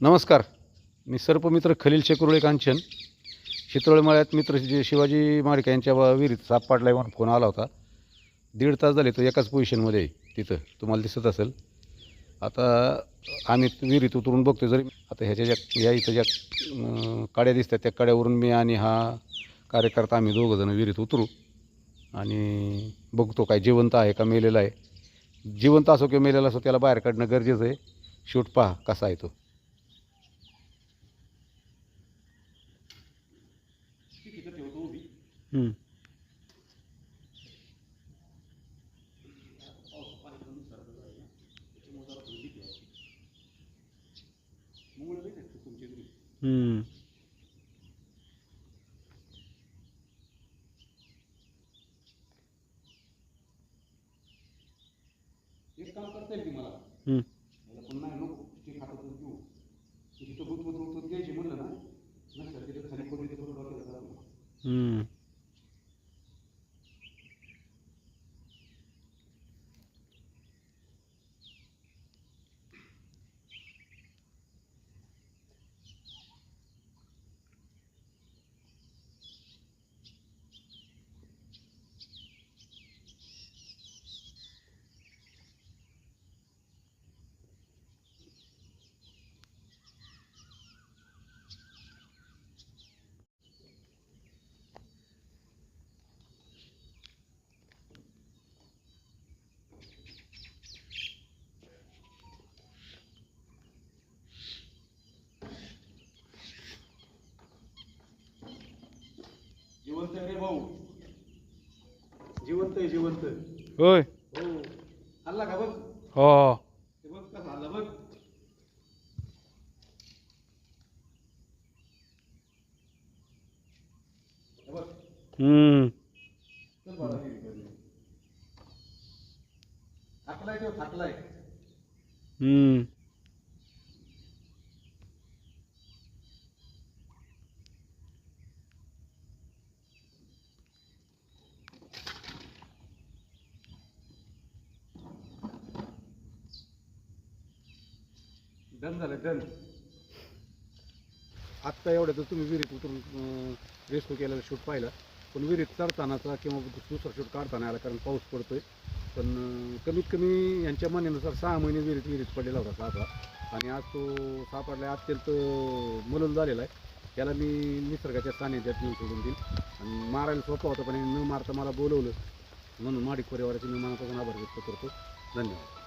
नमस्कार. मी सर्पमित्र खलील शेकुर्ळे कांचन. चित्रोळे मळ्यात मित्र जे शिवाजी मार्के यांच्या विहिरीत साप पाडलाय म्हणून फोन आला होता. 1.5 तास झाले तो एकाच पोझिशनमध्ये तिथं तुम्हाला दिसत असेल. आता आम्ही विहिरीत उतरून बघतो. जरी आता ह्याच्या ज्या या इथं ज्या काड्या दिसतात त्या काड्यावरून मी आणि हा कार्यकर्ता आम्ही दोघंजणं विहिरीत उतरू आणि बघतो काय जिवंत आहे का मेलेला आहे. जिवंत असो किंवा मेलेला असो त्याला बाहेर काढणं गरजेचं आहे. शूट पहा कसा आहे तो. एक काम करता येईल की मला पण नाही नको ते खातं घेऊ तिथं गुंतवून घ्यायची म्हणलं ना नसतं तिथं खाली कोणी तिथं जिवंत रे भाऊ. जिवंत आहे जिवंत. होय. हो हल्ला का बघ. हो ते बघ कसा हल्ला बघ. बघ चल बाळा थाकलाय तो थाकलाय. डन झालं डन. आत्ता एवढं तर तुम्ही विहिरीत उतरून रेस्क्यू केलेला शूट पाहिला. पण विहिरीत चढतानाचा किंवा दुसरा शूट काढताना आला कारण पाऊस पडतोय. पण कमीत कमी यांच्या म्हणण्यानुसार 6 महिने विहिरीत पडलेला होता सापा. आणि आज तो सापडला अत्यंत मलूल झालेला आहे. त्याला मी निसर्गाच्या सानिध्यात नेऊन सोडून देईल. आणि मारायला सोपा होता पण न मारता मला बोलवलं म्हणून माडिक परिवाराचे मी मनापासून आभार व्यक्त करतो. धन्यवाद.